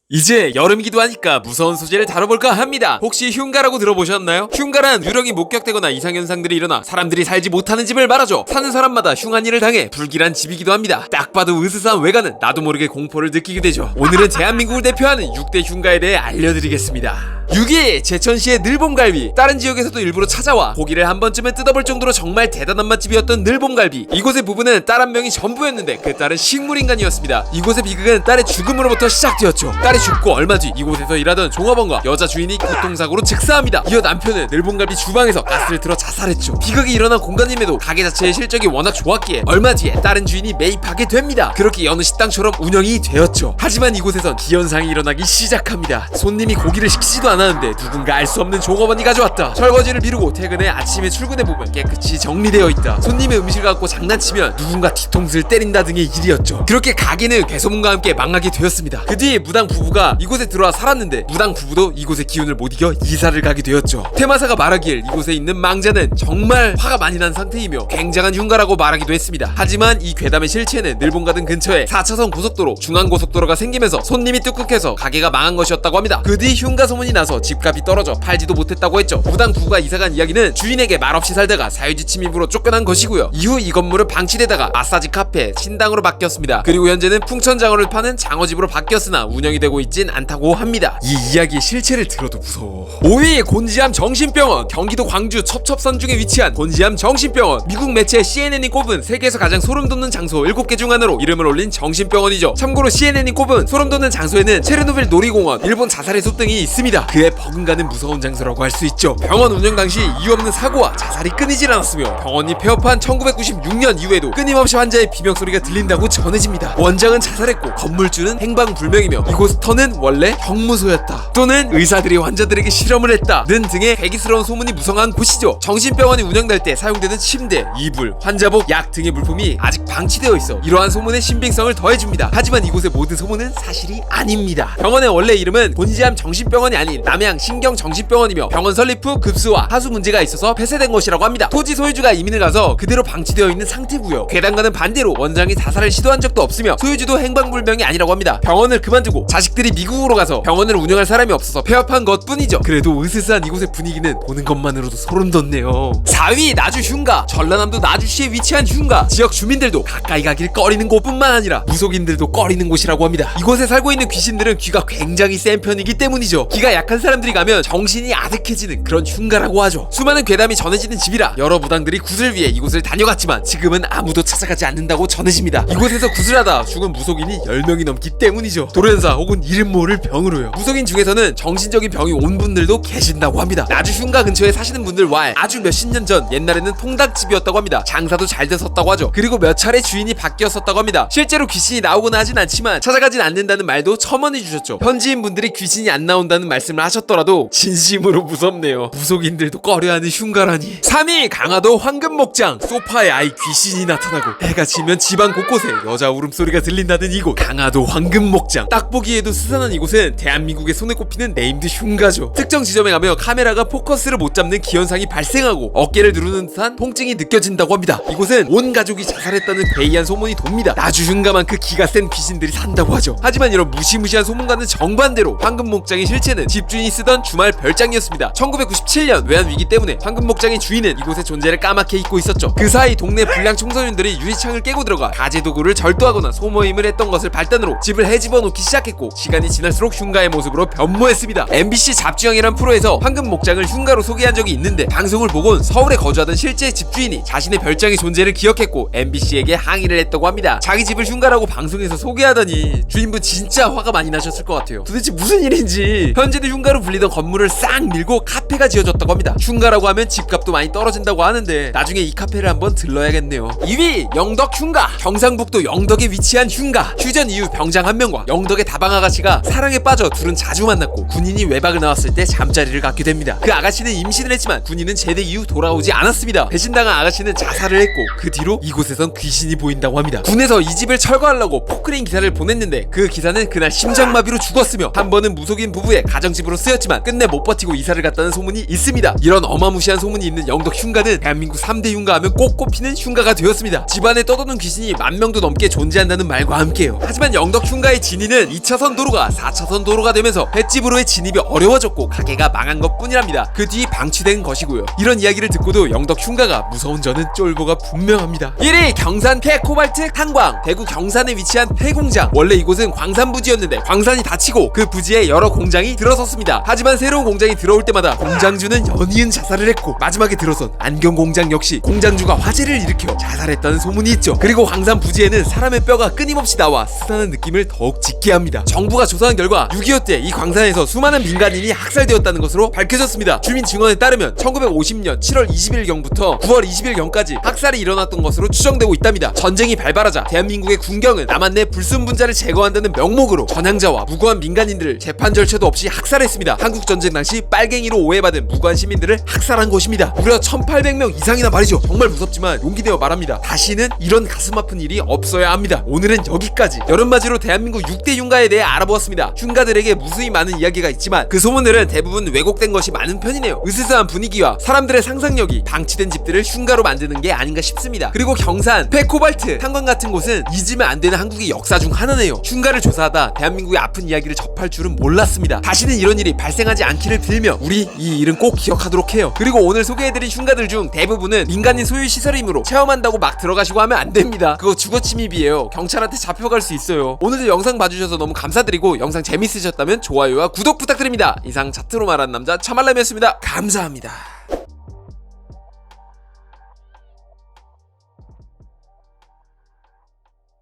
이제 여름이기도 하니까 무서운 소재를 다뤄볼까 합니다. 혹시 흉가라고 들어보셨나요? 흉가란 유령이 목격되거나 이상현상들이 일어나 사람들이 살지 못하는 집을 말하죠. 사는 사람마다 흉한 일을 당해 불길한 집이기도 합니다. 딱 봐도 으스스한 외관은 나도 모르게 공포를 느끼게 되죠. 오늘은 대한민국을 대표하는 6대 흉가에 대해 알려드리겠습니다. 6위 제천시의 늘봄갈비. 다른 지역에서도 일부러 찾아와 고기를 한 번쯤은 뜯어볼 정도로 정말 대단한 맛집이었던 늘봄갈비. 이곳의 부부는 딸 한 명이 전부였는데 그 딸은 식물인간이었습니다. 이곳의 비극은 딸의 죽음으로부터 시작되었죠. 딸이 죽고 얼마 뒤 이곳에서 일하던 종업원과 여자 주인이 교통사고로 즉사합니다. 이어 남편은 늘봄갈비 주방에서 가스를 틀어 자살했죠. 비극이 일어난 공간임에도 가게 자체의 실적이 워낙 좋았기에 얼마 뒤에 다른 주인이 매입하게 됩니다. 그렇게 여느 식당처럼 운영이 되었죠. 하지만 이곳에선 기현상이 일어나기 시작합니다. 손님이 고기를 시키지도 않았는데 누군가 알 수 없는 종업원이 가져왔다. 설거지를 미루고 퇴근해 아침에 출근해보면 깨끗이 정리되어 있다. 손님의 음식을 갖고 장난치면 누군가 뒤통수를 때린다 등의 일이었죠. 그렇게 가게는 괴소문과 함께 망하게 되었습니다. 그 뒤에 무당 부부가 이곳에 들어와 살았는데 무당 부부도 이곳의 기운을 못 이겨 이사를 가게 되었죠. 퇴마사가 말하길 이곳에 있는 망자는 정말 화가 많이 난 상태이며 굉장한 흉가라고 말하기도 했습니다. 하지만 이 괴담의 실체는 늘봄가든 근처에 4차선 고속도로 중앙고속도로가 생기면서 손님이 뚝뚝해서 가게가 망한 것이었다고 합니다. 그 뒤 흉가 소문이 나서 집값이 떨어져 팔지도 못했다고 했죠. 무당 부부가 이사간 이야기는 주인에게 말없이 살다가 사유지 침입으로 쫓겨난 것이고요. 이후 이 건물은 방치되다가 마사지 카페, 신당으로 바뀌었습니다. 그리고 현재는 풍천장어를 파는 장어집으로 바뀌었으나 운영이 되고 있진 않다고 합니다. 이 이야기의 실체를 들어도 무서워. 5위 곤지암 정신병원. 경기도 광주 첩첩산 중에 위치한 곤지암 정신병원. 미국 매체 CNN이 꼽은 세계에서 가장 소름 돋는 장소 7개 중 하나로 이름을 올린 정신병원이죠. 참고로 CNN이 꼽은 소름 돋는 장소에는 체르노빌 놀이공원, 일본 자살의 숲 등이 있습니다. 그에 버금가는 무서운 장소라고 할 수 있죠. 병원 운영 당시 이유 없는 사고와 자살이 끊이질 않았으며 병원이 폐업한 1996년 이후에도 끊임없이 환자의 비명소리가 들린다고 전해집니다. 원장은 자살했고 건물주는 행방불명이며 이곳터는 원래 형무소였다 또는 의사들이 환자들에게 실험을 했다는 등의 괴기스러운 소문이 무성한 곳이죠. 정신병원이 운영될 때 사용되는 침대, 이불, 환자복, 약 등의 물품이 아직 방치되어 있어 이러한 소문의 신빙성을 더해줍니다. 하지만 이곳의 모든 소문은 사실이 아닙니다. 병원의 원래 이름은 곤지암 정신병원이 아닌 남양 신경정신병원이며 병원 설립 후 급수와 하수 문제가 있어서 폐쇄된 것이라고 합니다. 토지 소유주가 이민을 가서 그대로 방치되어 있는 상태고요. 괴담과는 반대로 원장이 자살을 시도한 적도 없으며 소유주도 행방불명이 아니라고 합니다. 병원을 그만두고 자식들이 미국으로 가서 병원을 운영할 사람이 없어서 폐업한 것뿐이죠. 그래도 으스스한 이곳의 분위기는 보는 것만으로도 소름 돋네요. 4위 나주 흉가. 전라남도 나주시에 위치한 흉가. 지역 주민들도 가까이 가길 꺼리는 곳뿐만 아니라 무속인들도 꺼리는 곳이라고 합니다. 이곳에 살고 있는 귀신들은 귀가 굉장히 센 편이기 때문이죠. 귀가 약한 사람들이 가면 정신이 아득해지는 그런 흉가라고 하죠. 수많은 괴담이 전해지는 집이라 여러 무당들이 굿을 위해 이곳을 다녀갔지만 지금은 아무도 찾아가지 않는다고 전해집니다. 이곳에서 굿을 하다 죽은 무속인이 10명이 넘기 때문이죠. 돌연사 혹은 이름 모를 병으로요. 무속인 중에서는 정신적인 병이 온 분들도 계신다고 합니다. 나주 흉가 근처에 사시는 분들 왈 아주 몇십 년 전 옛날에는 통닭집이었다고 합니다. 장사도 잘 됐었다고 하죠. 그리고 몇 차례 주인이 바뀌었었다고 합니다. 실제로 귀신이 나오거나 하진 않지만 찾아가진 않는다는 말도 첨언해 주셨죠. 현지인 분들이 귀신이 안 나온다는 말씀을 하셨더라도 진심으로 무섭네요. 무속인들도 꺼려하는 흉가라니. 3위 강화도 황금목장. 소파에 아이 귀신이 나타나고 해가 지면 집안 곳곳에 여자 울음소리가 들린다는 이곳 강화도 황금목장. 딱 보기에도 스산한 이곳은 대한민국의 손에 꼽히는 네임드 흉가죠. 특정 지점에 가면 카메라가 포커스를 못 잡는 기현상이 발생하고 어깨를 누르는 듯한 통증이 느껴진다고 합니다. 이곳은 온 가족이 자살했다는 괴이한 소문이 돕니다. 나주 흉가만큼 기가 센 귀신들이 산다고 하죠. 하지만 이런 무시무시한 소문과는 정반대로 황금목장의 실체는 집주인이 쓰던 주말 별장이었습니다. 1997년 외환 위기 때문에 황금목장의 주인은 이곳의 존재를 까맣게 잊고 있었죠. 그 사이 동네 불량 청소년들이 유리창을 깨고 들어가 가재 도구를 절도하거나 소모임을 했던 것을 발단으로 집을 헤집어 놓기 시작했고 시간이 지날수록 흉가의 모습으로 변모했습니다. MBC 잡주형이란 프로에서 황금목장을 흉가로 소개한 적이 있는데 방송을 보곤 서울에 거주하던 실제 집주인이 자신의 별장의 존재를 기억했고 MBC에게 항의를 했다고 합니다. 자기 집을 흉가라고 방송에서 소개하다니 주인분 진짜 화가 많이 나셨을 것 같아요. 도대체 무슨 일인지. 현재도 흉가로 불리던 건물을 싹 밀고 카페가 지어졌다고 합니다. 흉가라고 하면 집값도 많이 떨어진다고 하는데 나중에 이 카페를 한번 들러야겠네요. 2위 영덕 흉가. 경상북도 영덕에 위치한 흉가. 휴전 이후 병장 한 명과 영덕의 다방 아가씨가 사랑에 빠져 둘은 자주 만났고 군인이 외박을 나왔을 때 잠자리를 갖게 됩니다. 그 아가씨는 임신을 했지만 군인은 제대 이후 돌아오지 않았습니다. 배신당한 아가씨는 자살을 했고 그 뒤로 이곳에선 귀신이 보인다고 합니다. 군에서 이 집을 철거하려고 포크레인 기사를 보냈는데 그 기사는 그날 심장마비로 죽었으며 한 번은 무속인 부부의 가정집을 횟집으로 쓰였지만 끝내 못 버티고 이사를 갔다는 소문이 있습니다. 이런 어마무시한 소문이 있는 영덕 흉가는 대한민국 3대 흉가 하면 꼭 꼽히는 흉가가 되었습니다. 집안에 떠도는 귀신이 10,000명도 넘게 존재한다는 말과 함께요. 하지만 영덕 흉가의 진위는 2차선 도로가 4차선 도로가 되면서 횟집으로의 진입이 어려워졌고 가게가 망한 것뿐이랍니다. 그 뒤 방치된 것이고요. 이런 이야기를 듣고도 영덕 흉가가 무서운 저는 쫄보가 분명합니다. 1위 경산 폐코발트 탄광. 대구 경산에 위치한 폐공장. 원래 이곳은 광산 부지였는데 광산이 닫히고 그 부지에 여러 공장이 들어섰습니다. 하지만 새로운 공장이 들어올 때마다 공장주는 연이은 자살을 했고 마지막에 들어선 안경 공장 역시 공장주가 화재를 일으켜 자살했다는 소문이 있죠. 그리고 광산 부지에는 사람의 뼈가 끊임없이 나와 쓰다는 느낌을 더욱 짙게 합니다. 정부가 조사한 결과 6.25 때 이 광산에서 수많은 민간인이 학살되었다는 것으로 밝혀졌습니다. 주민 증언에 따르면 1950년 7월 20일경부터 9월 20일경까지 학살이 일어났던 것으로 추정되고 있답니다. 전쟁이 발발하자 대한민국의 군경은 남한 내 불순분자를 제거한다는 명목으로 전향자와 무고한 민간인들을 재판 절차도 없이 학살했습니다. 한국전쟁 당시 빨갱이로 오해받은 무고한 시민들을 학살한 것입니다. 무려 1800명 이상이나 말이죠. 정말 무섭지만 용기 내어 말합니다. 다시는 이런 가슴 아픈 일이 없어야 합니다. 오늘은 여기까지 여름맞이로 대한민국 6대 흉가에 대해 알아보았습니다. 흉가들에게 무수히 많은 이야기가 있지만 그 소문들은 대부분 왜곡된 것이 많은 편이네요. 으스스한 분위기와 사람들의 상상력이 방치된 집들을 흉가로 만드는 게 아닌가 싶습니다. 그리고 경산, 폐코발트, 탄광 같은 곳은 잊으면 안 되는 한국의 역사 중 하나네요. 흉가를 조사하다 대한민국의 아픈 이야기를 접할 줄은 몰랐습니다. 다시는 이런 일이 발생하지 않기를 빌며 우리 이 일은 꼭 기억하도록 해요. 그리고 오늘 소개해드린 흉가들 중 대부분은 민간인 소유 시설이므로 체험한다고 막 들어가시고 하면 안 됩니다. 그거 주거 침입이에요. 경찰한테 잡혀갈 수 있어요. 오늘도 영상 봐주셔서 너무 감사드리고 영상 재밌으셨다면 좋아요와 구독 부탁드립니다. 이상 차트로 말하는 남자 차말람이었습니다. 감사합니다.